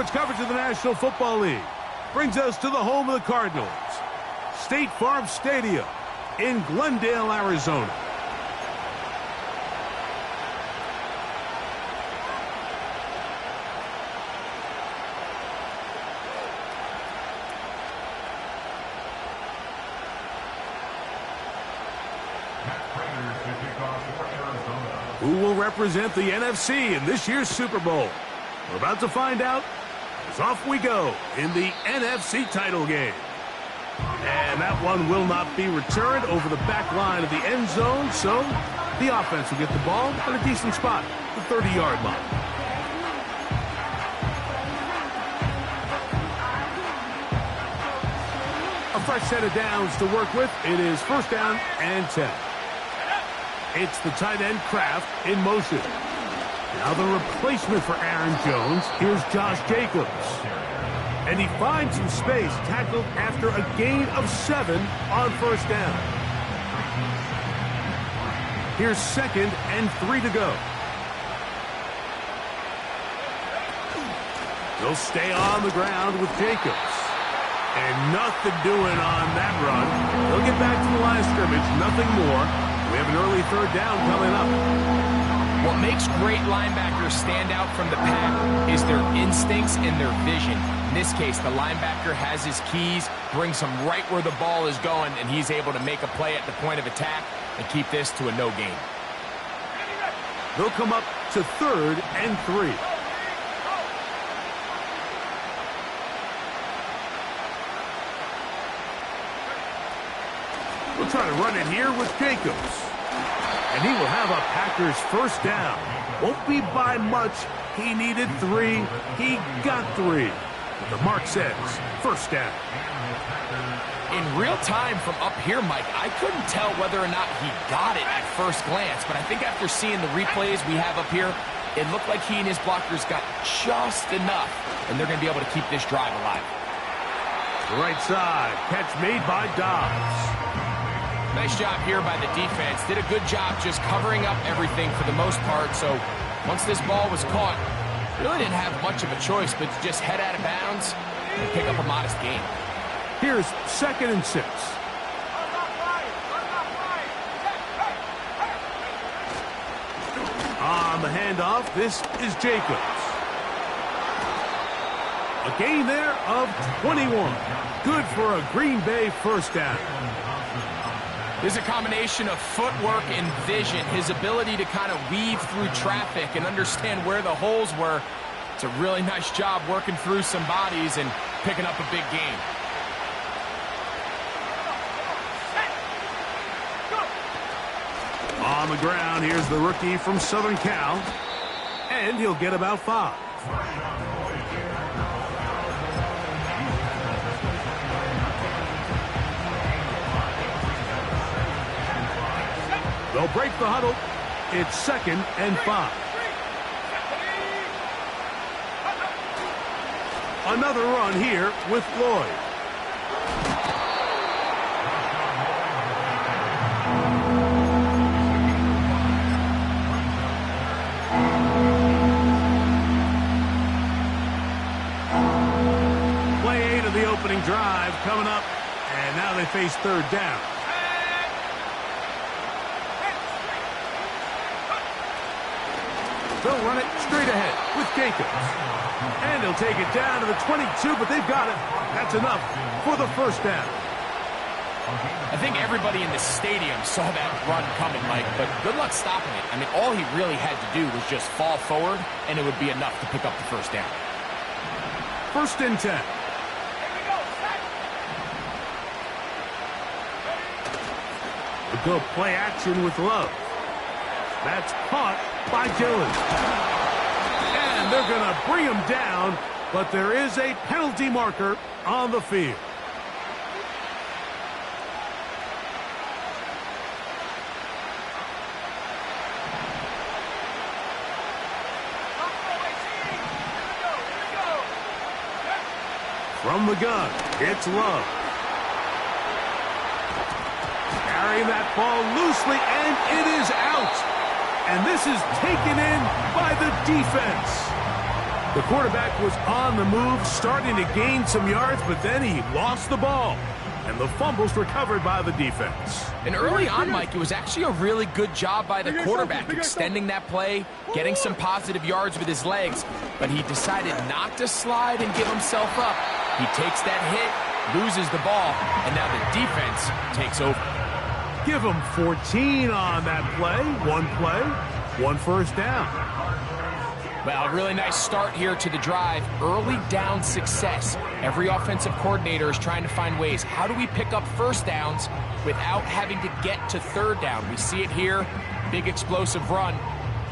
sports coverage of the National Football League brings us to the home of the Cardinals, State Farm Stadium in Glendale, Arizona. Who will represent the NFC in this year's Super Bowl? We're about to find out as off we go in the NFC title game. And that one will not be returned over the back line of the end zone, so the offense will get the ball at a decent spot, the 30-yard line. A fresh set of downs to work with. It is first down and 10. It's the tight end Kraft in motion. Now the replacement for Aaron Jones. Here's Josh Jacobs. And he finds some space, tackled after a gain of 7 on first down. Here's 2nd and 3 to go. He'll stay on the ground with Jacobs. And nothing doing on that run. He'll get back to the line of scrimmage, nothing more. We have an early third down coming up. What makes great linebackers stand out from the pack is their instincts and their vision. In this case, the linebacker has his keys, brings him right where the ball is going, and he's able to make a play at the point of attack and keep this to a no gain. They'll come up to 3rd and 3. We'll try to run it here with Jacobs. And he will have a Packers first down. Won't be by much. He needed 3. He got 3. The mark says first down. In real time from up here, Mike, I couldn't tell whether or not he got it at first glance. But I think after seeing the replays we have up here, it looked like he and his blockers got just enough. And they're going to be able to keep this drive alive. Right side. Catch made by Dobbs. Nice job here by the defense. Did a good job just covering up everything for the most part. So once this ball was caught, really didn't have much of a choice but to just head out of bounds and pick up a modest gain. Here's 2nd and 6. On the handoff, this is Jacobs. A gain there of 21. Good for a Green Bay first down. There's a combination of footwork and vision, his ability to kind of weave through traffic and understand where the holes were. It's a really nice job working through some bodies and picking up a big gain. On the ground, here's the rookie from Southern Cal, and he'll get about 5. They'll break the huddle. It's 2nd and 5. Another run here with Lloyd. Play 8 of the opening drive coming up, and now they face 3rd down. They'll run it straight ahead with Jacobs. And he'll take it down to the 22, but they've got it. That's enough for the first down. I think everybody in the stadium saw that run coming, Mike, but good luck stopping it. I mean, all he really had to do was just fall forward, and it would be enough to pick up the first down. 1st and 10. We'll go play action with Love. That's caught by Dillon. And they're going to bring him down, but there is a penalty marker on the field. From the gun, it's Love. Carrying that ball loosely, and it is out. And this is taken in by the defense. The quarterback was on the move, starting to gain some yards, but then he lost the ball. And the fumble's recovered by the defense. And early on, Mike, it was actually a really good job by the quarterback, extending that play, getting some positive yards with his legs. But he decided not to slide and give himself up. He takes that hit, loses the ball, and now the defense takes over. Give him 14 on that play, one first down. Well, a really nice start here to the drive. Early down success. Every offensive coordinator is trying to find ways. How do we pick up first downs without having to get to third down? We see it here. Big explosive run.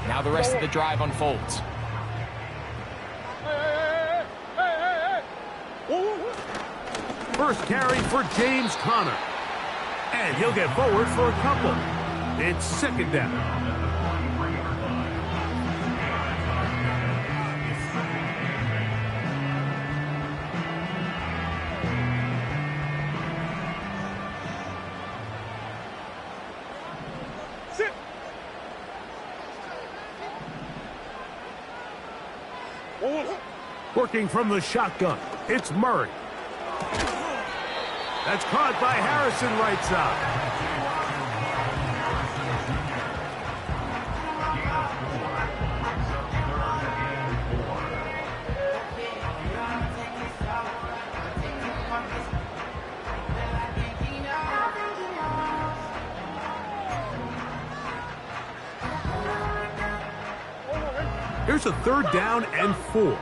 Now the rest of the drive unfolds. First carry for James Conner. And he'll get forward for a couple. It's second down. Working from the shotgun, it's Murray. That's caught by Harrison right side. Here's a third down and 4.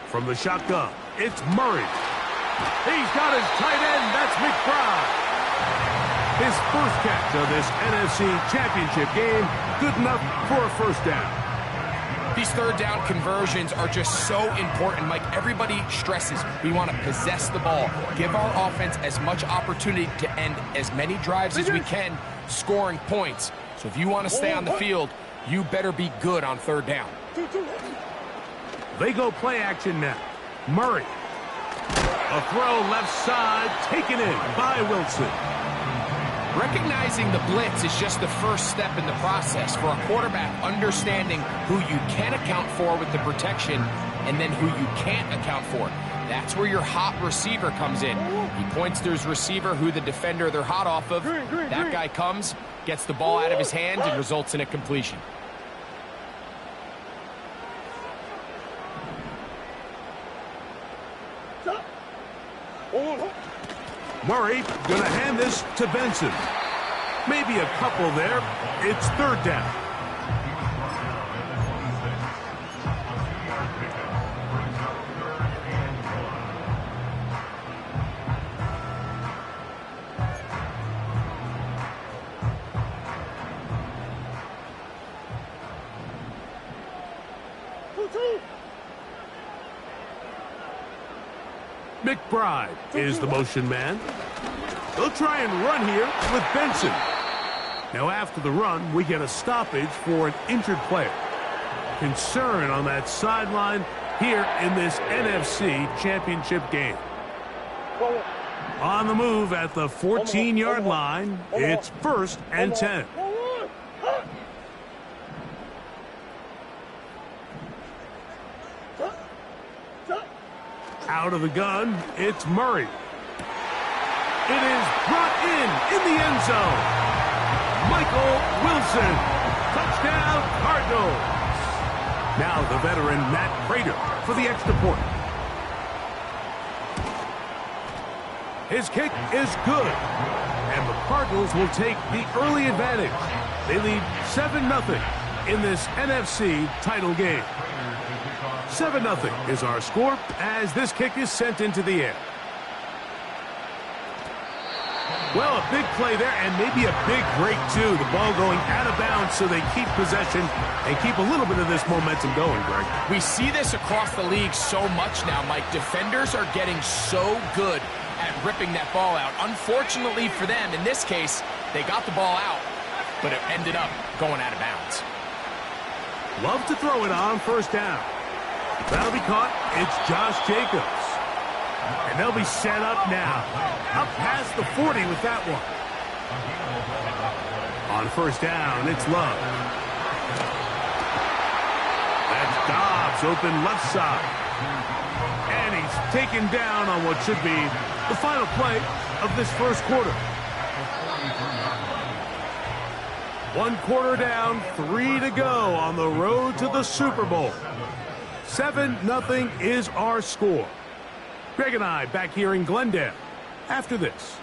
From the shotgun, it's Murray. He's got his tight end, that's McBride. His first catch of this NFC Championship game, good enough for a first down. These third down conversions are just so important, Mike. Everybody stresses we want to possess the ball, give our offense as much opportunity to end as many drives as we can, scoring points. So if you want to stay on the field, you better be good on third down. They go play action now. Murray. A throw left side, taken in by Wilson. Recognizing the blitz is just the first step in the process for a quarterback, understanding who you can account for with the protection and then who you can't account for. That's where your hot receiver comes in. He points to his receiver, who the defender they're hot off of. That guy comes, gets the ball out of his hand, and results in a completion. Murray gonna hand this to Benson. Maybe a couple there. It's third down. McBride is the motion man. They'll try and run here with Benson. Now after the run, we get a stoppage for an injured player. Concern on that sideline here in this NFC Championship game. On the move at the 14-yard line, it's 1st and 10. Out of the gun, it's Murray. It is brought in the end zone. Michael Wilson. Touchdown, Cardinals. Now the veteran Matt Prater for the extra point. His kick is good. And the Cardinals will take the early advantage. They lead 7-0 in this NFC title game. 7-0 is our score as this kick is sent into the air. Well, a big play there and maybe a big break too. The ball going out of bounds so they keep possession and keep a little bit of this momentum going, Greg. We see this across the league so much now, Mike. Defenders are getting so good at ripping that ball out. Unfortunately for them, in this case, they got the ball out, but it ended up going out of bounds. Love to throw it on first down. That'll be caught. It's Josh Jacobs. And they'll be set up now. Up past the 40 with that one. On first down, it's Love. That's Dobbs, open left side. And he's taken down on what should be the final play of this first quarter. 1 quarter down, 3 to go on the road to the Super Bowl. 7-0 is our score. Greg and I back here in Glendale after this.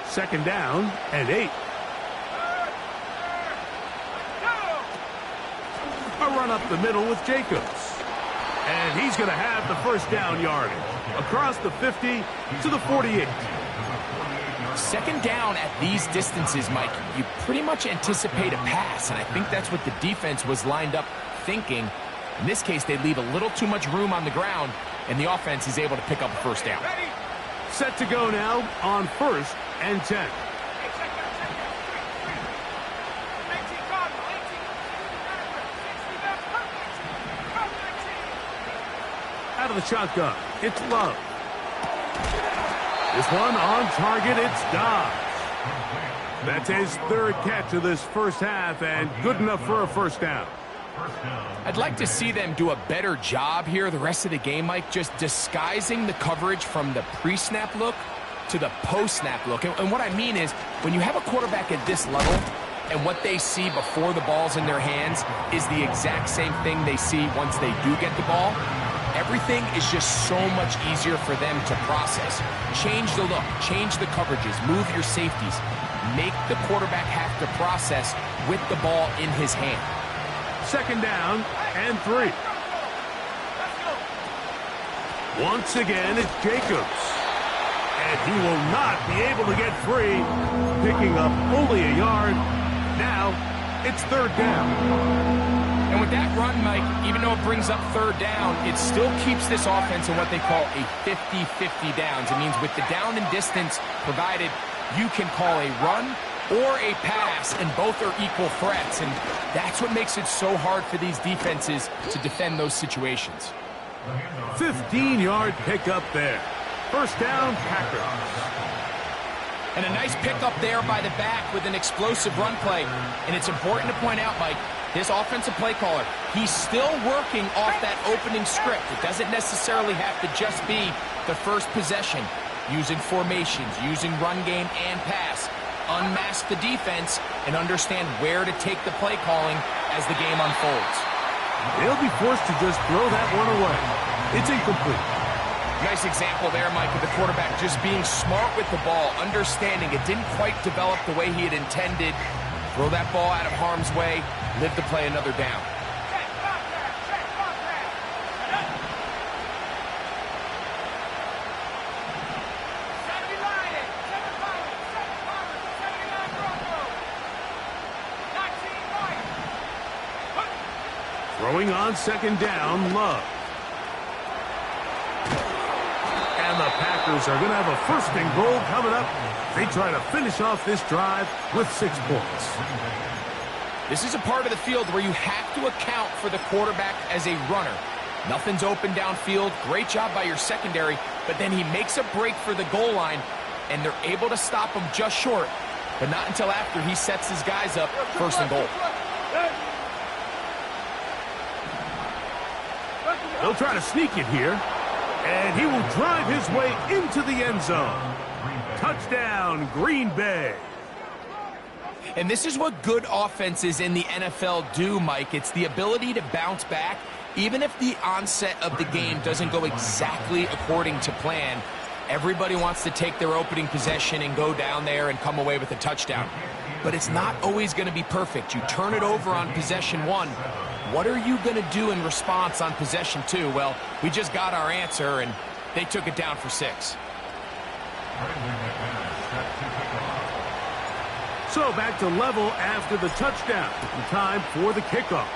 Second down and 8. A run up the middle with Jacobs. And he's going to have the first down yardage. Across the 50 to the 48. Second down at these distances, Mike, you pretty much anticipate a pass, and I think that's what the defense was lined up thinking. In this case, they leave a little too much room on the ground, and the offense is able to pick up a first down. Set to go now on first and 10. Out of the shotgun, it's Love. This one on target, it's Dobbs. That's his third catch of this first half, and good enough for a first down. I'd like to see them do a better job here the rest of the game, Mike, just disguising the coverage from the pre-snap look to the post-snap look. And what I mean is, when you have a quarterback at this level, and what they see before the ball's in their hands is the exact same thing they see once they do get the ball, everything is just so much easier for them to process. Change the look, change the coverages, move your safeties. Make the quarterback have to process with the ball in his hand. Second down and 3. Once again, it's Jacobs. And he will not be able to get free, picking up only a yard. Now, it's third down. And with that run, Mike, even though it brings up third down, it still keeps this offense in what they call a 50-50 downs. It means with the down and distance provided, you can call a run or a pass, and both are equal threats. And that's what makes it so hard for these defenses to defend those situations. 15-yard pickup there. First down, Packers. And a nice pickup there by the back with an explosive run play. And it's important to point out, Mike, this offensive play caller, he's still working off that opening script. It doesn't necessarily have to just be the first possession. Using formations, using run game and pass. Unmask the defense and understand where to take the play calling as the game unfolds. They'll be forced to just throw that one away. It's incomplete. Nice example there, Mike, of the quarterback just being smart with the ball, understanding it didn't quite develop the way he had intended. Throw that ball out of harm's way, live to play another down. Throwing on second down, Love. And the Packers are going to have a first and goal coming up. They try to finish off this drive with 6 points. This is a part of the field where you have to account for the quarterback as a runner. Nothing's open downfield. Great job by your secondary, but then he makes a break for the goal line, and they're able to stop him just short, but not until after he sets his guys up first and goal. They'll try to sneak it here, and he will drive his way into the end zone. Touchdown, Green Bay. And this is what good offenses in the NFL do, Mike. It's the ability to bounce back, even if the onset of the game doesn't go exactly according to plan. Everybody wants to take their opening possession and go down there and come away with a touchdown. But it's not always going to be perfect. You turn it over on possession 1. What are you going to do in response on possession 2? Well, we just got our answer, and they took it down for 6. So back to level after the touchdown. Time for the kickoff.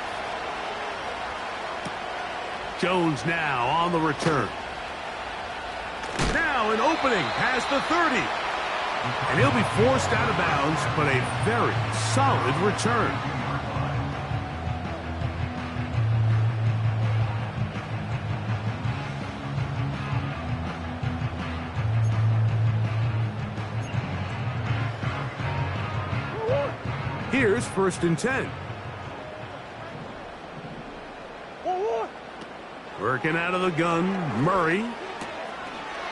Jones now on the return. Now an opening past the 30. And he'll be forced out of bounds, but a very solid return. Here's 1st and 10. Working out of the gun, Murray.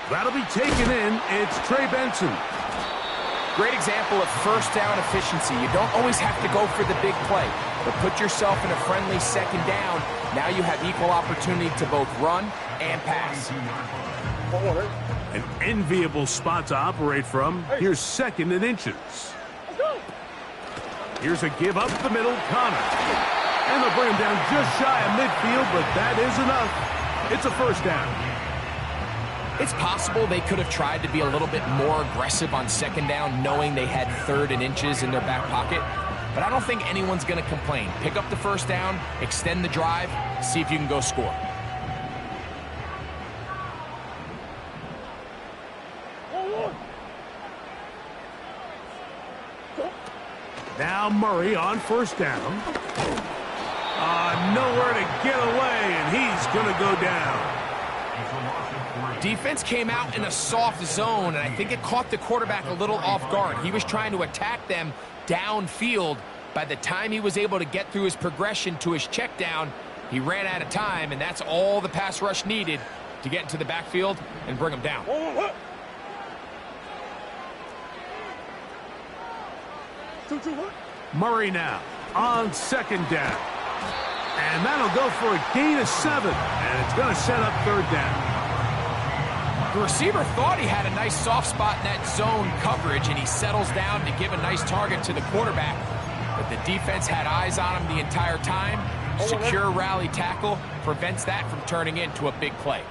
That'll be taken in. It's Trey Benson. Great example of first down efficiency. You don't always have to go for the big play, but put yourself in a friendly 2nd down. Now you have equal opportunity to both run and pass. An enviable spot to operate from. Here's 2nd and inches. Here's a give up the middle, Connor. And they'll bring him down just shy of midfield, but that is enough. It's a 1st down. It's possible they could have tried to be a little bit more aggressive on 2nd down, knowing they had 3rd and inches in their back pocket. But I don't think anyone's going to complain. Pick up the 1st down, extend the drive, see if you can go score. Now Murray on 1st down. Nowhere to get away, and he's going to go down. Defense came out in a soft zone, and I think it caught the quarterback a little off guard. He was trying to attack them downfield. By the time he was able to get through his progression to his check down, he ran out of time, and that's all the pass rush needed to get into the backfield and bring him down. Murray now on 2nd down. And that'll go for a gain of 7, and it's going to set up 3rd down. The receiver thought he had a nice soft spot in that zone coverage, and he settles down to give a nice target to the quarterback. But the defense had eyes on him the entire time. Secure rally tackle prevents that from turning into a big play.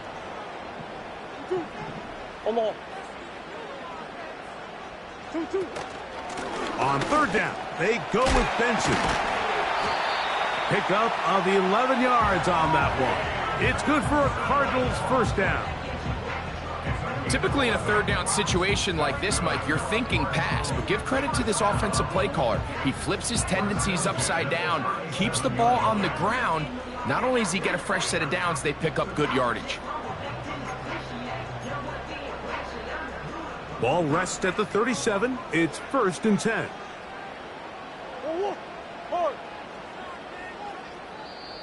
On 3rd down, they go with Benson. Pickup of 11 yards on that one. It's good for a Cardinals 1st down. Typically in a 3rd down situation like this, Mike, you're thinking pass, but give credit to this offensive play caller. He flips his tendencies upside down, keeps the ball on the ground. Not only does he get a fresh set of downs, they pick up good yardage. Ball rests at the 37. It's 1st and 10.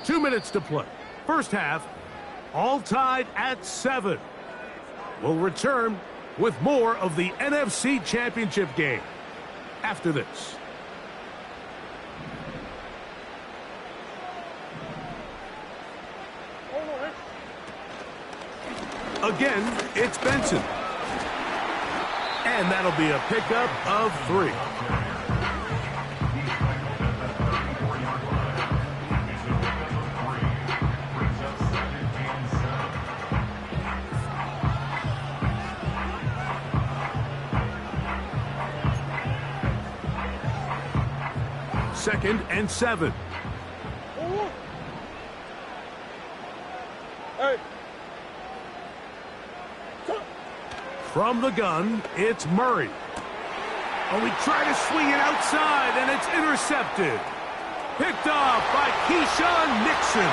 Two minutes to play. First half, all tied at 7. We'll return with more of the NFC Championship game after this. Again, it's Benson. And that'll be a pickup of 3. Second and 7. From the gun, it's Murray. Oh, we try to swing it outside, and it's intercepted. Picked off by Keyshawn Nixon.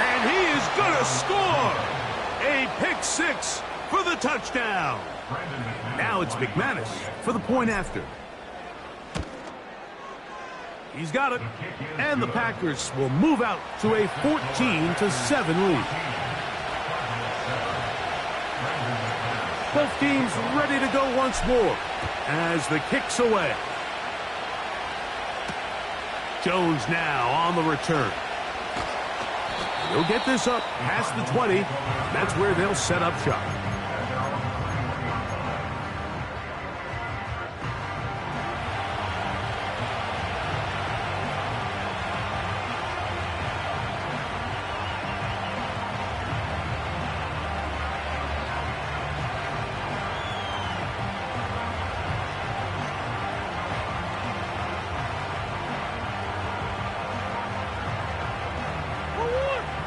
And he is going to score. A pick 6 for the touchdown. Now it's McManus for the point after. He's got it. And the Packers will move out to a 14-7 lead. Both teams ready to go once more as the kick's away. Jones now on the return. He'll get this up past the 20. That's where they'll set up shop.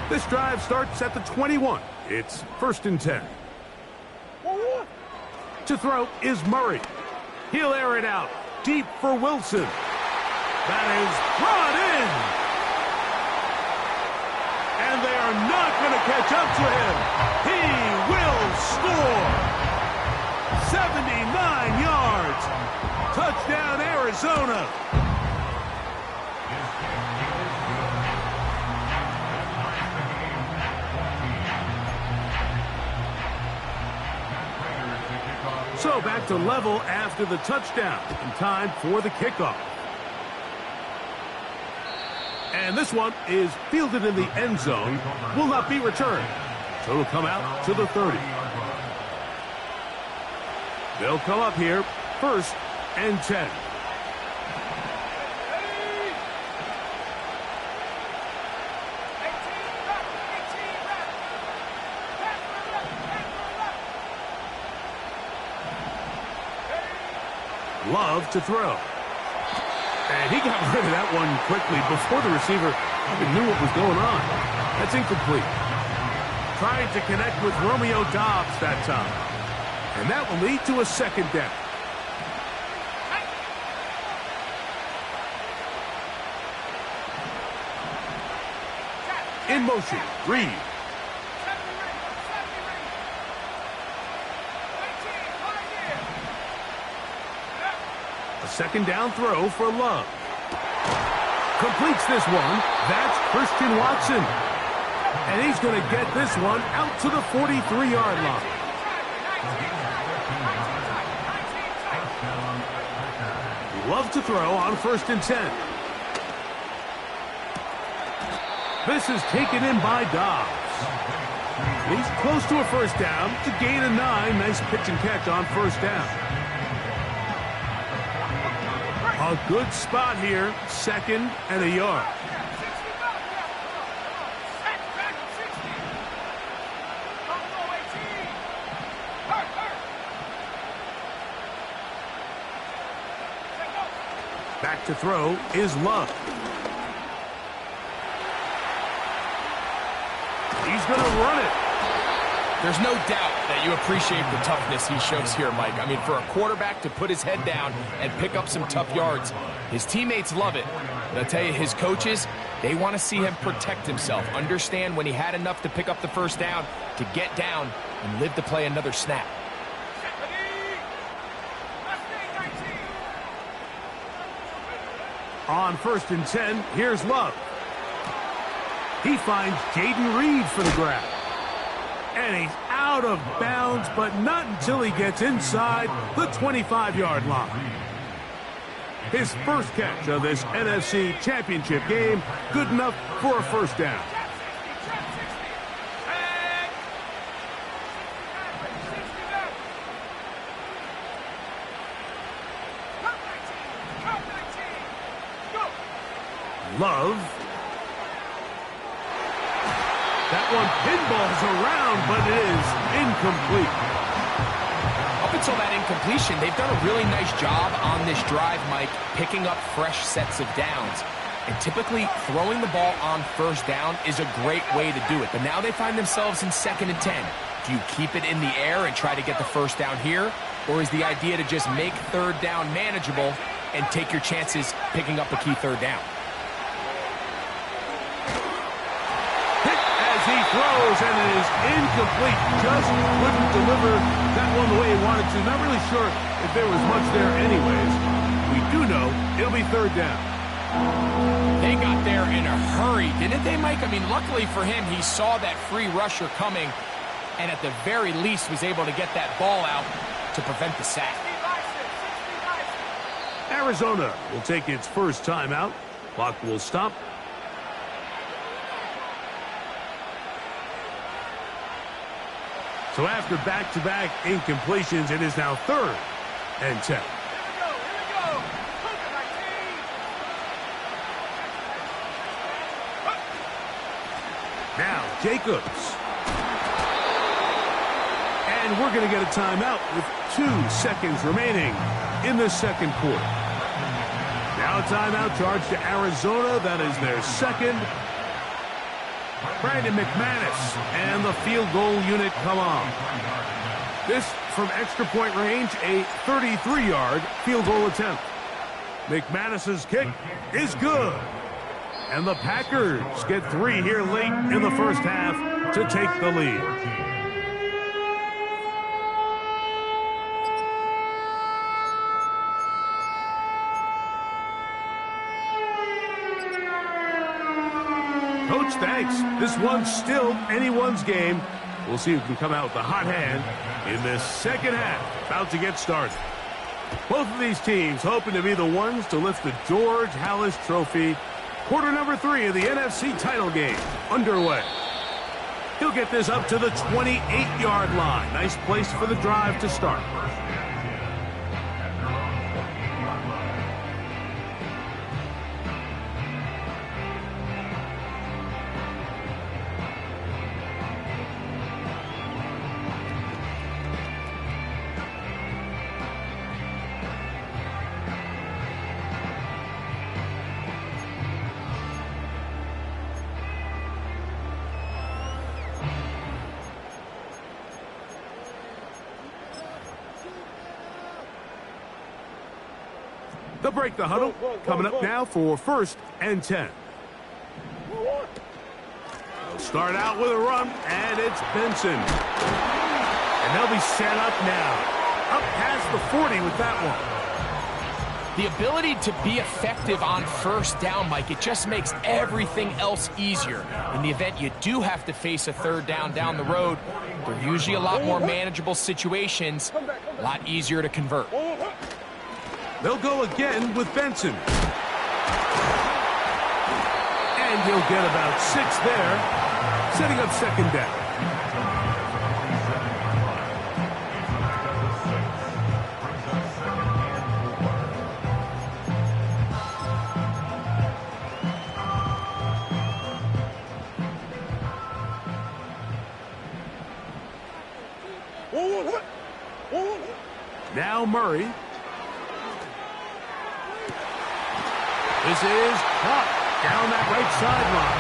This drive starts at the 21. It's 1st and 10. To throw is Murray. He'll air it out deep for Wilson. That is brought in. And they are not going to catch up to him. He will score. 79 yards. Touchdown, Arizona. So back to level after the touchdown. And time for the kickoff. And this one is fielded in the end zone. Will not be returned. So it'll come out to the 30. They'll come up here, 1st and 10. Love to throw. And he got rid of that one quickly before the receiver even knew what was going on. That's incomplete. Trying to connect with Romeo Doubs that time. And that will lead to a 2nd down. In motion, Reed. A 2nd down throw for Love. Completes this one. That's Christian Watson. And he's going to get this one out to the 43-yard line. Love to throw on 1st and 10. This is taken in by Doubs. He's close to a 1st down to gain a 9. Nice pitch and catch on 1st down. A good spot here, 2nd and a yard. Back to throw is Love. He's going to run it. There's no doubt that you appreciate the toughness he shows here, Mike. I mean, for a quarterback to put his head down and pick up some tough yards, his teammates love it. But I'll tell you, his coaches, they want to see him protect himself, understand when he had enough to pick up the 1st down, to get down and live to play another snap. On 1st and 10, here's Love. He finds Jaden Reed for the grab. And he's out of bounds, but not until he gets inside the 25-yard line. His 1st catch of this NFC Championship game, good enough for a 1st down. Love. That one pinballs around, but it is incomplete. Up until that incompletion, they've done a really nice job on this drive, Mike, picking up fresh sets of downs. And typically, throwing the ball on 1st down is a great way to do it. But now they find themselves in 2nd and 10. Do you keep it in the air and try to get the 1st down here? Or is the idea to just make 3rd down manageable and take your chances picking up a key 3rd down? He throws, and it is incomplete. Just couldn't deliver that one the way he wanted to. Not really sure if there was much there anyways. We do know it'll be 3rd down. They got there in a hurry, didn't they, Mike? I mean, luckily for him, he saw that free rusher coming, and at the very least was able to get that ball out to prevent the sack. Arizona will take its 1st timeout. Clock will stop. So after back-to-back incompletions, it is now 3rd and 10. Now Jacobs. And we're going to get a timeout with 2 seconds remaining in the 2nd quarter. Now a timeout charged to Arizona. That is their 2nd. Brandon McManus and the field goal unit come on. This from extra point range, a 33-yard field goal attempt. McManus's kick is good. And the Packers get 3 here late in the first half to take the lead. Coach, thanks. This one's still anyone's game. We'll see who can come out with the hot hand in this second half. About to get started. Both of these teams hoping to be the ones to lift the George Halas Trophy. Quarter number 3 of the NFC title game underway. He'll get this up to the 28-yard line. Nice place for the drive to start. They'll break the huddle. Coming up now for 1st and 10. They'll start out with a run, and it's Benson. And they'll be set up now. Up past the 40 with that one. The ability to be effective on 1st down, Mike, it just makes everything else easier. In the event you do have to face a 3rd down the road, they're usually a lot more manageable situations, a lot easier to convert. They'll go again with Benson. And he'll get about 6 there, setting up 2nd down. Now Murray. This is caught down that right sideline.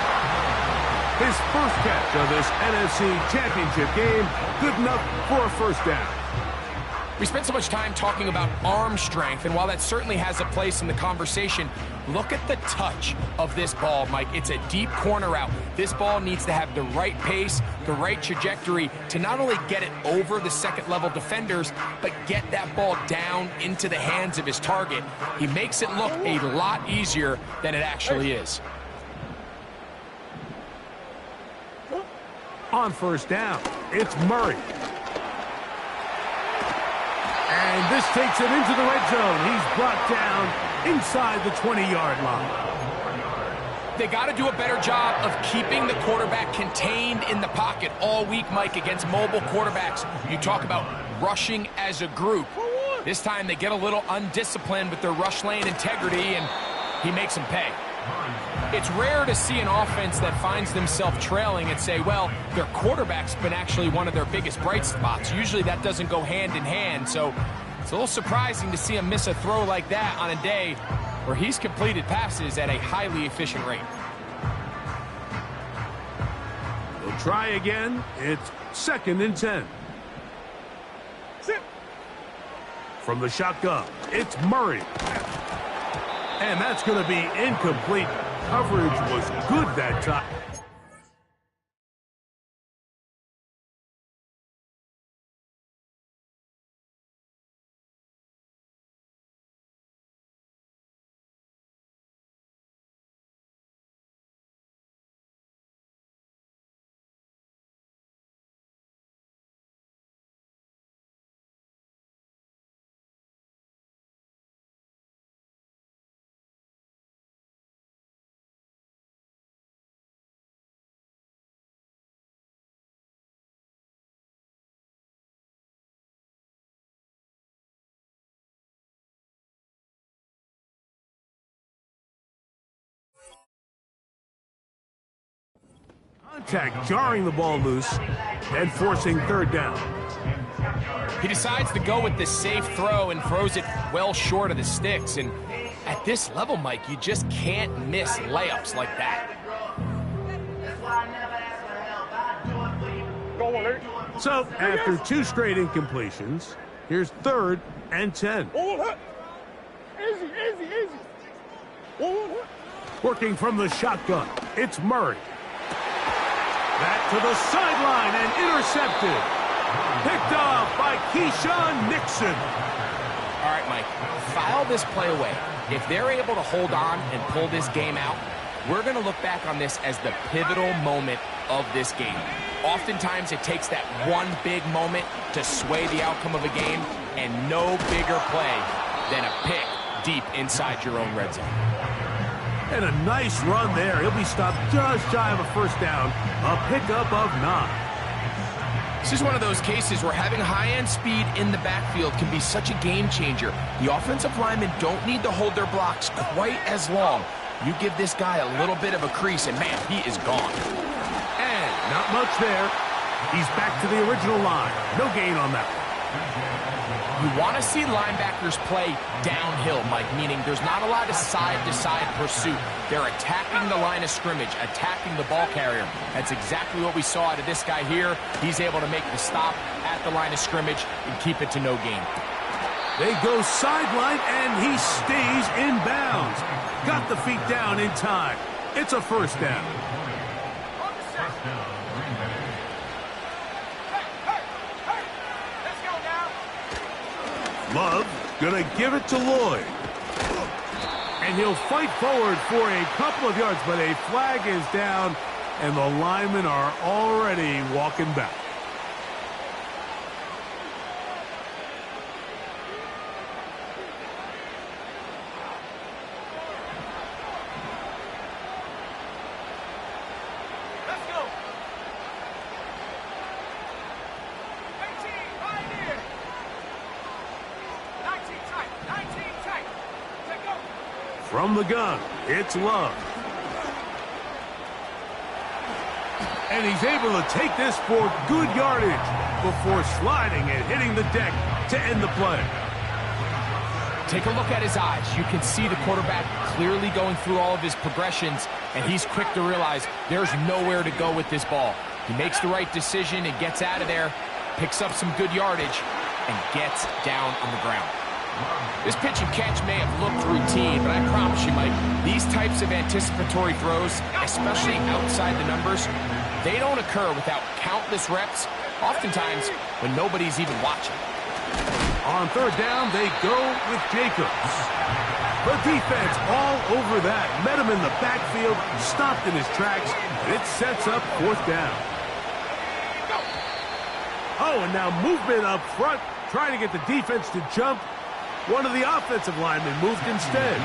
His first catch of this NFC Championship game, good enough for a 1st down. We spent so much time talking about arm strength, and while that certainly has a place in the conversation, look at the touch of this ball, Mike. It's a deep corner route. This ball needs to have the right pace, the right trajectory to not only get it over the 2nd-level defenders, but get that ball down into the hands of his target. He makes it look a lot easier than it actually is. On 1st down, it's Murray. And this takes it into the red zone. He's brought down inside the 20-yard line. They got to do a better job of keeping the quarterback contained in the pocket all week, Mike, against mobile quarterbacks. You talk about rushing as a group. This time they get a little undisciplined with their rush lane integrity, and he makes them pay. It's rare to see an offense that finds themselves trailing and say, well, their quarterback's been actually one of their biggest bright spots. Usually that doesn't go hand in hand, so it's a little surprising to see him miss a throw like that on a day where he's completed passes at a highly efficient rate. They'll try again. It's 2nd and 10. From the shotgun, it's Murray. And that's going to be incomplete. Coverage was good that time. Contact jarring the ball loose and forcing 3rd down. He decides to go with the safe throw and throws it well short of the sticks. And at this level, Mike, you just can't miss layups like that. So, after 2 straight incompletions, here's 3rd and 10. Working from the shotgun, it's Murray. Back to the sideline and intercepted. Picked off by Keyshawn Nixon. All right, Mike, file this play away. If they're able to hold on and pull this game out, we're going to look back on this as the pivotal moment of this game. Oftentimes, it takes that one big moment to sway the outcome of a game, and no bigger play than a pick deep inside your own red zone. And a nice run there. He'll be stopped just shy of a first down. A pickup of 9. This is one of those cases where having high-end speed in the backfield can be such a game changer. The offensive linemen don't need to hold their blocks quite as long. You give this guy a little bit of a crease, and man, he is gone. And not much there. He's back to the original line. No gain on that one. You want to see linebackers play downhill, Mike, meaning there's not a lot of side-to-side pursuit. They're attacking the line of scrimmage, attacking the ball carrier. That's exactly what we saw out of this guy here. He's able to make the stop at the line of scrimmage and keep it to no gain. They go sideline, and he stays in bounds. Got the feet down in time. It's a first down. Love gonna give it to Lloyd. And he'll fight forward for a couple of yards, but a flag is down, and the linemen are already walking back. From the gun, it's Love. And he's able to take this for good yardage before sliding and hitting the deck to end the play. Take a look at his eyes. You can see the quarterback clearly going through all of his progressions, and he's quick to realize there's nowhere to go with this ball. He makes the right decision and gets out of there, picks up some good yardage, and gets down on the ground. This pitch and catch may have looked routine, but I promise you, Mike, these types of anticipatory throws, especially outside the numbers, they don't occur without countless reps, oftentimes when nobody's even watching. On 3rd down, they go with Jacobs. The defense all over that. Met him in the backfield, stopped in his tracks, and it sets up 4th down. Oh, and now movement up front, trying to get the defense to jump. One of the offensive linemen moved instead.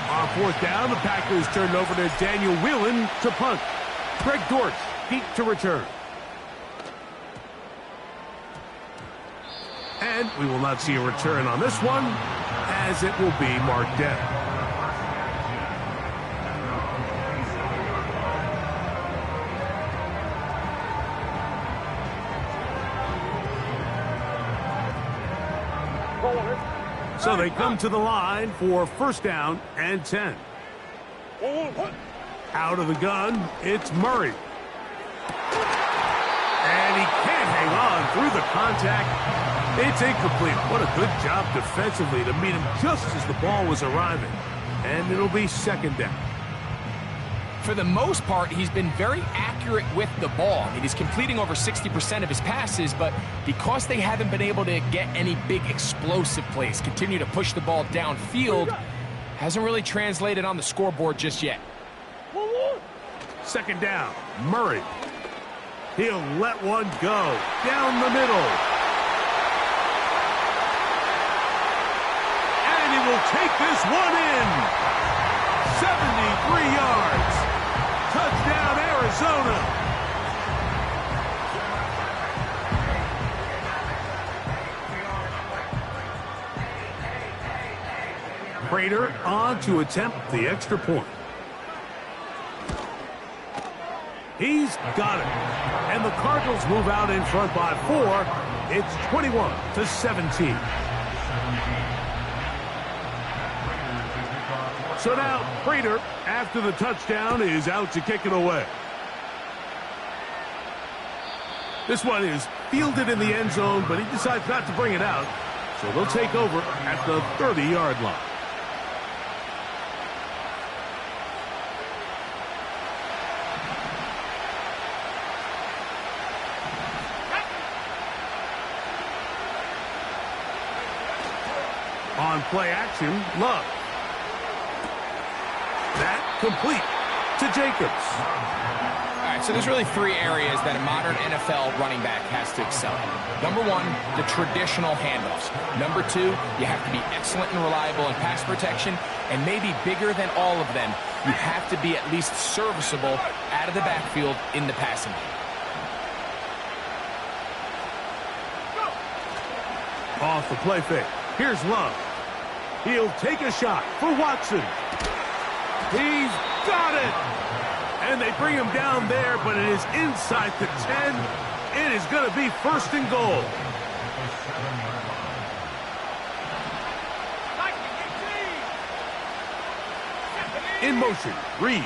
On 4th down, the Packers turned over to Daniel Whelan to punt. Greg Dortch deep to return. And we will not see a return on this one, as it will be marked down. So they come to the line for 1st down and 10. Out of the gun, it's Murray. And he can't hang on through the contact. It's incomplete. What a good job defensively to meet him just as the ball was arriving. And it'll be 2nd down. For the most part, he's been very accurate with the ball. I mean, he's completing over 60% of his passes, but because they haven't been able to get any big explosive plays, continue to push the ball downfield, hasn't really translated on the scoreboard just yet. 2nd down, Murray. He'll let one go down the middle. And he will take this one in. 73 yards. Touchdown, Arizona. Prater on to attempt the extra point. He's got it. And the Cardinals move out in front by 4. It's 21-17. So now, Prater, after the touchdown, is out to kick it away. This one is fielded in the end zone, but he decides not to bring it out. So they'll take over at the 30-yard line. On play action, Love. That complete to Jacobs. All right, so there's really three areas that a modern NFL running back has to excel at. Number one, the traditional handoffs. Number two, you have to be excellent and reliable in pass protection. And maybe bigger than all of them, you have to be at least serviceable out of the backfield in the passing game. Off the play fake. Here's Love. He'll take a shot for Watson. He's got it. And they bring him down there, but it is inside the 10. It is going to be first and goal. In motion, Reed.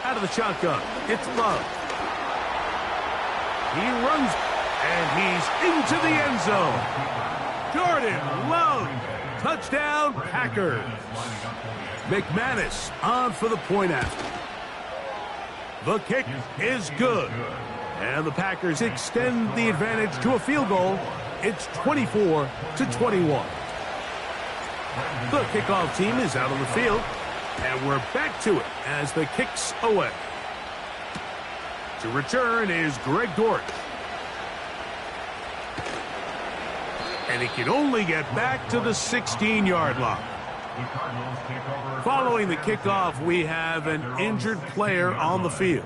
Out of the shotgun, it's Love. He runs, and he's into the end zone. Jordan Love, touchdown Packers. McManus on for the point after. The kick is good. And the Packers extend the advantage to a field goal. It's 24-21. The kickoff team is out on the field. And we're back to it as the kick's away. To return is Greg Dortch. And he can only get back to the 16-yard line. Following the kickoff, we have an injured player on the field.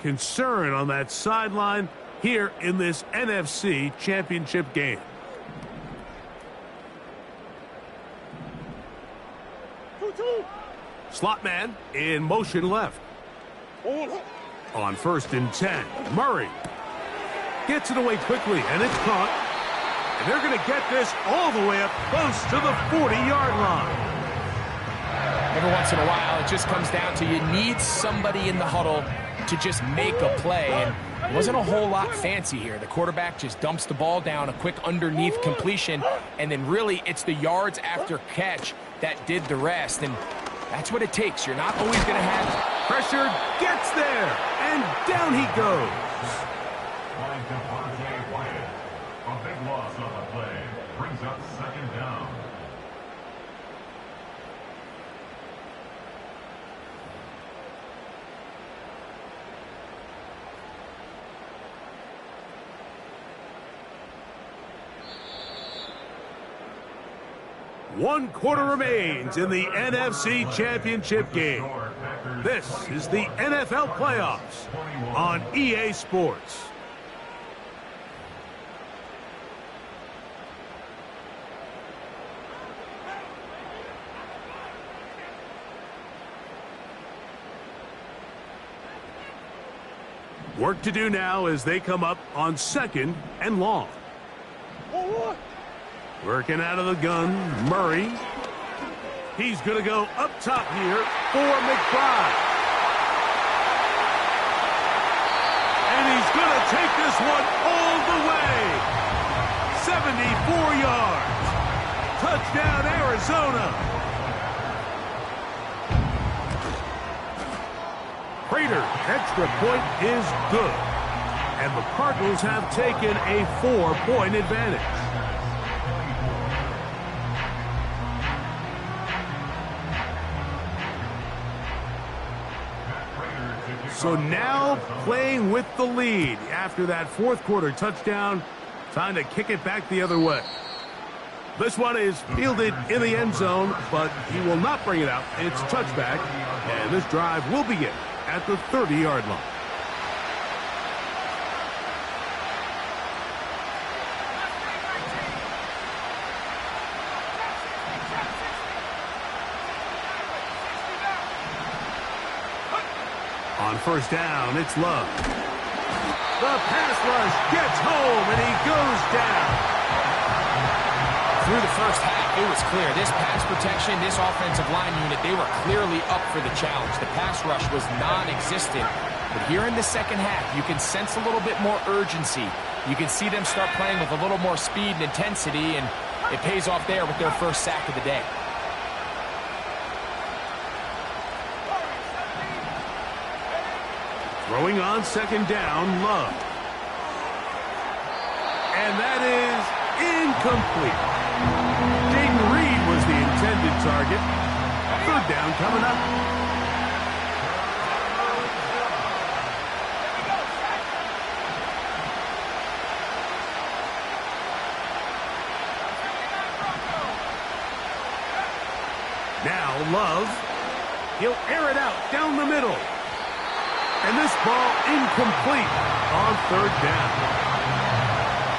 Concern on that sideline here in this NFC Championship game. Slot man in motion left. On 1st and 10, Murray gets it away quickly, and it's caught. And they're going to get this all the way up close to the 40-yard line. Every once in a while, it just comes down to you need somebody in the huddle to just make a play. And it wasn't a whole lot fancy here. The quarterback just dumps the ball down, a quick underneath completion, and then really it's the yards after catch that did the rest. And that's what it takes. You're not always going to have pressure. Gets there, and down he goes. A big loss on the play. Brings up 2nd down. One quarter remains in the NFC Championship game. This is the NFL playoffs on EA Sports. Work to do now as they come up on 2nd and long. Working out of the gun, Murray. He's going to go up top here for McBride. And he's going to take this one all the way. 74 yards. Touchdown, Arizona. Prater's extra point is good. And the Cardinals have taken a 4-point advantage. So now playing with the lead after that 4th quarter touchdown. Time to kick it back the other way. This one is fielded in the end zone, but he will not bring it out. It's touchback, and this drive will begin at the 30-yard line. On 1st down, it's Love. The pass rush gets home, and he goes down. Through the first half, it was clear. This pass protection, this offensive line unit, they were clearly up for the challenge. The pass rush was non-existent. But here in the second half, you can sense a little bit more urgency. You can see them start playing with a little more speed and intensity, and it pays off there with their first sack of the day. Throwing on second down, Love. And that is incomplete. Jaden Reed was the intended target. Third down coming up. Now Love. He'll air it out down the middle. And this ball incomplete on third down.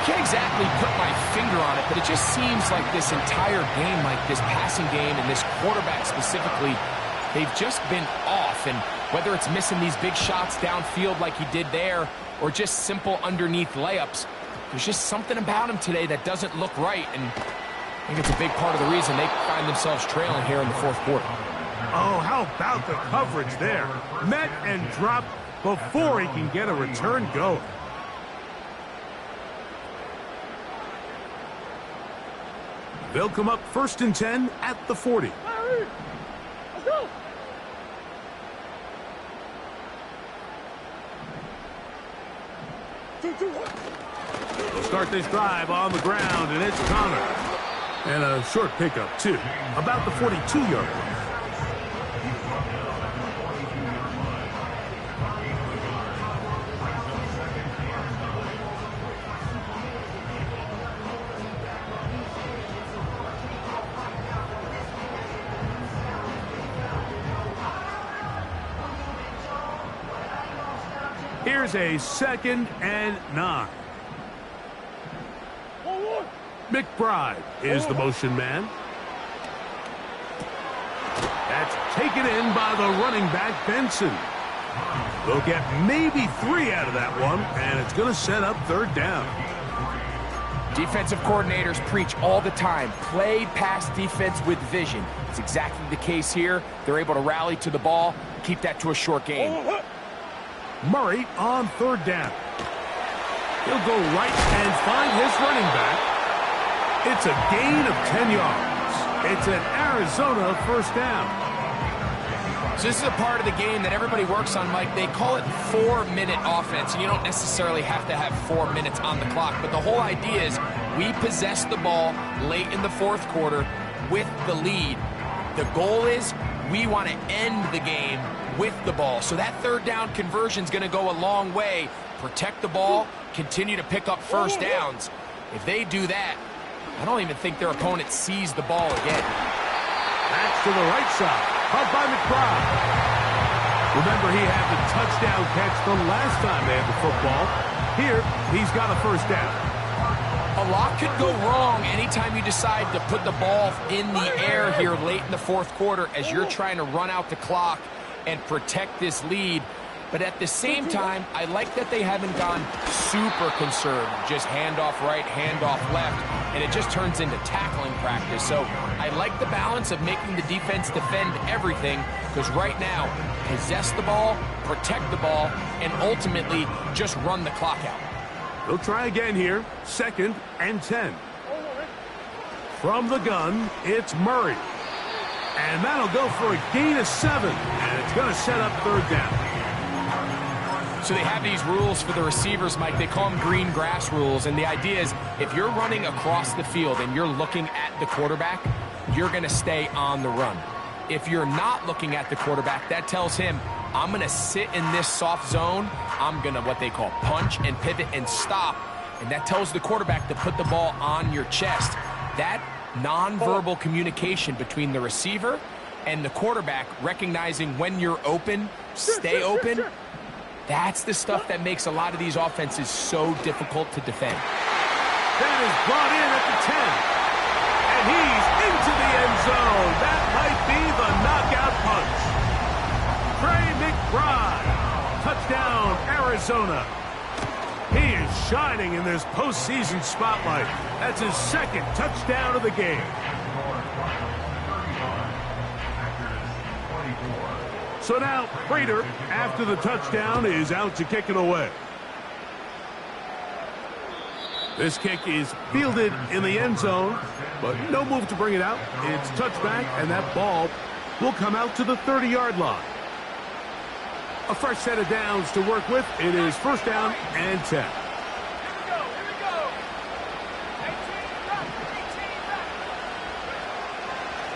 Can't exactly put my finger on it, but it just seems like this entire game, like this passing game and this quarterback specifically, they've just been off. And whether it's missing these big shots downfield like he did there or just simple underneath layups, there's just something about him today that doesn't look right. And I think it's a big part of the reason they find themselves trailing here in the fourth quarter. Oh, how about the coverage there? Met and dropped before he can get a return going. They'll come up 1st and 10 at the 40. Let's go. They'll start this drive on the ground, and it's Connor. And a short pickup, too. About the 42-yard line. Here's a 2nd and 9. McBride is the motion man. That's taken in by the running back, Benson. They'll get maybe 3 out of that one, and it's going to set up third down. Defensive coordinators preach all the time, play pass defense with vision. It's exactly the case here. They're able to rally to the ball, keep that to a short game. Murray on third down. He'll go right and find his running back. It's a gain of 10 yards. It's an Arizona first down. So this is a part of the game that everybody works on, Mike. They call it 4-minute offense, and you don't necessarily have to have 4 minutes on the clock. But the whole idea is we possess the ball late in the fourth quarter with the lead. The goal is we want to end the game with the ball. So that third down conversion is going to go a long way. Protect the ball, continue to pick up first downs. If they do that, I don't even think their opponent sees the ball again. That's to the right side. Caught by McBride. Remember, he had the touchdown catch the last time they had the football. Here, he's got a first down. A lot could go wrong anytime you decide to put the ball in the air here late in the fourth quarter as you're trying to run out the clock and protect this lead. But at the same time, I like that they haven't gone super conservative. Just handoff right, handoff left, and it just turns into tackling practice. So I like the balance of making the defense defend everything, because right now, possess the ball, protect the ball, and ultimately just run the clock out. They'll try again here. 2nd and 10. From the gun, it's Murray. And that'll go for a gain of 7, and it's going to set up third down. So they have these rules for the receivers, Mike. They call them green grass rules. And the idea is if you're running across the field and you're looking at the quarterback, you're going to stay on the run. If you're not looking at the quarterback, that tells him, I'm going to sit in this soft zone. I'm going to what they call punch and pivot and stop. And that tells the quarterback to put the ball on your chest. That nonverbal communication between the receiver and the quarterback, recognizing when you're open, stay open, that's the stuff that makes a lot of these offenses so difficult to defend. That is brought in at the 10. And he's into the end zone. That might be the knockout punch. Trey McBride. Touchdown, Arizona. He is shining in this postseason spotlight. That's his second touchdown of the game. So now, Prater, after the touchdown, is out to kick it away. This kick is fielded in the end zone, but no move to bring it out. It's touchback, and that ball will come out to the 30-yard line. A fresh set of downs to work with. It is first down and 10. Here we go.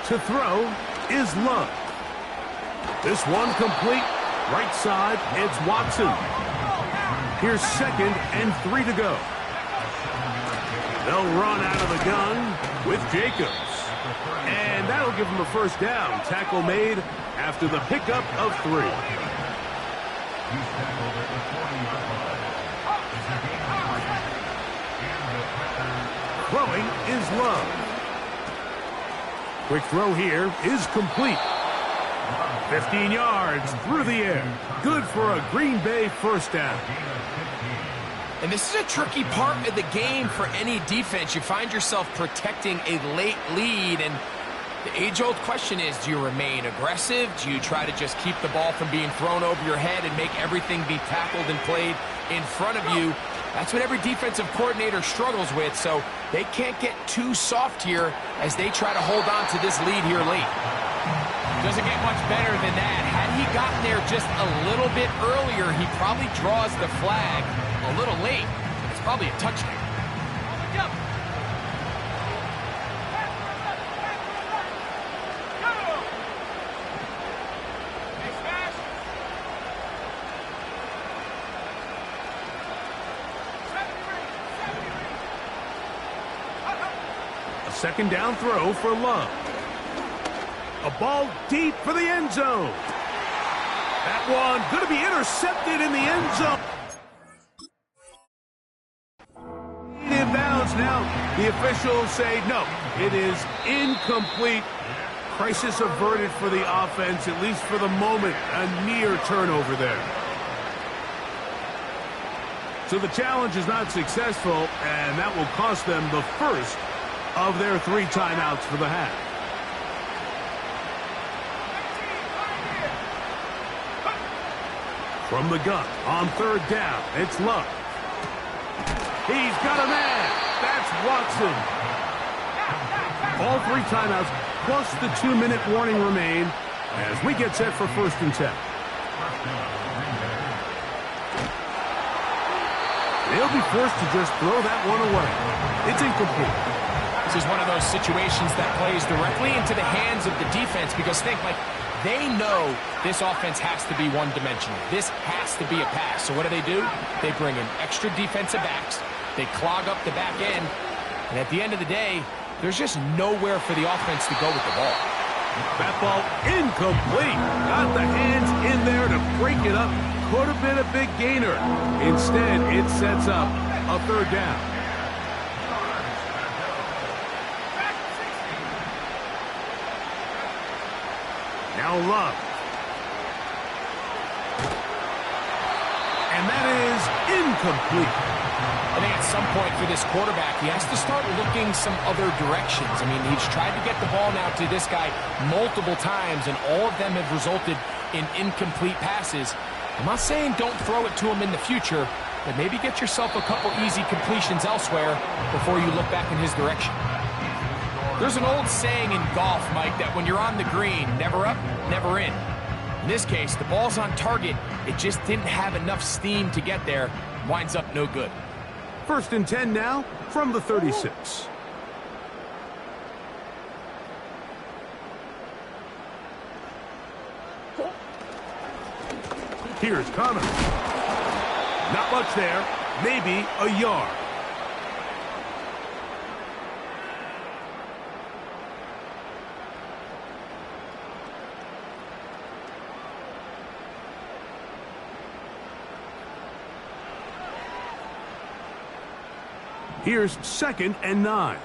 18 To throw is Love. This one complete. Right side, it's Watson. Here's second and 3 to go. They'll run out of the gun with Jacobs. And that'll give them a first down. Tackle made after the pickup of 3. Throwing is Love. Quick throw here is complete. 15 yards through the air. Good for a Green Bay first down. And this is a tricky part of the game for any defense. You find yourself protecting a late lead, and the age-old question is, do you remain aggressive? Do you try to just keep the ball from being thrown over your head and make everything be tackled and played in front of you? That's what every defensive coordinator struggles with, so they can't get too soft here as they try to hold on to this lead here late. Doesn't get much better than that. Had he gotten there just a little bit earlier, he probably draws the flag a little late. It's probably a touchdown. A second down throw for Love. A ball deep for the end zone. That one going to be intercepted in the end zone. Inbounds now. The officials say no. It is incomplete. Crisis averted for the offense, at least for the moment. A near turnover there. So the challenge is not successful, and that will cost them the first of their 3 timeouts for the half. From the gun on third down, it's Love. He's got a man. That's Watson. All 3 timeouts plus the 2-minute warning remain as we get set for first and 10. They'll be forced to just throw that one away. It's incomplete. This is one of those situations that plays directly into the hands of the defense because they know this offense has to be one-dimensional. This has to be a pass. So what do? They bring in extra defensive backs. They clog up the back end. And at the end of the day, there's just nowhere for the offense to go with the ball. That ball incomplete. Got the hands in there to break it up. Could have been a big gainer. Instead, it sets up a third down. Now Love. And that is incomplete. I think at some point for this quarterback, he has to start looking some other directions. I mean, he's tried to get the ball now to this guy multiple times, and all of them have resulted in incomplete passes. I'm not saying don't throw it to him in the future, but maybe get yourself a couple easy completions elsewhere before you look back in his direction. There's an old saying in golf, Mike, that when you're on the green, never up, never in. In this case, the ball's on target. It just didn't have enough steam to get there. Winds up no good. First and 10 now from the 36. Here's Connor. Not much there. Maybe a yard. Here's second and 9.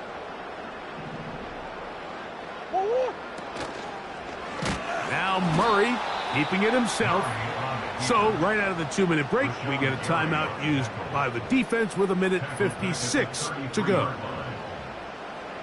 Now Murray keeping it himself. So, right out of the 2-minute break, we get a timeout used by the defense with 1:56 to go.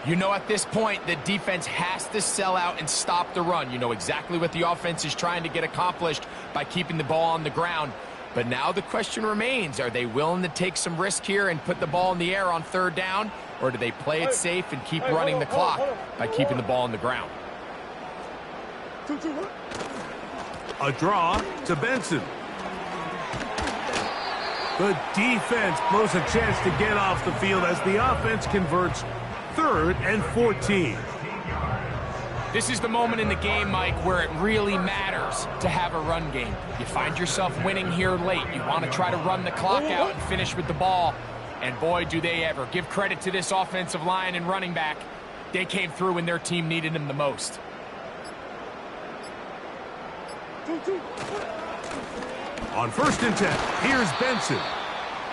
You know, at this point, the defense has to sell out and stop the run. You know exactly what the offense is trying to get accomplished by keeping the ball on the ground. But now the question remains, are they willing to take some risk here and put the ball in the air on 3rd down? Or do they play it safe and keep running the clock by keeping the ball on the ground? A draw to Benson. The defense blows a chance to get off the field as the offense converts 3rd and 14. This is the moment in the game, Mike, where it really matters to have a run game. You find yourself winning here late. You want to try to run the clock out and finish with the ball. And boy, do they ever. Give credit to this offensive line and running back. They came through when their team needed them the most. On 1st and 10, here's Benson.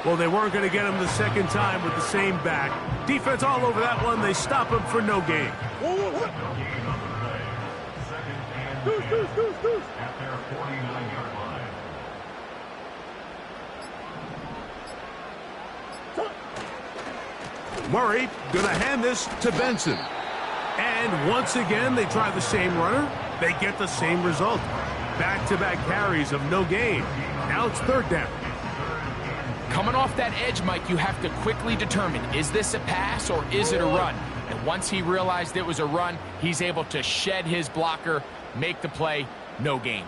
Well, they weren't going to get him the second time with the same back. Defense all over that one. They stop him for no gain. At their 49-yard line. Murray going to hand this to Benson. And once again, they try the same runner. They get the same result. Back-to-back carries of no gain. Now it's 3rd down. Coming off that edge, Mike, you have to quickly determine, is this a pass or is it a run? And once he realized it was a run, he's able to shed his blocker, make the play, no gain.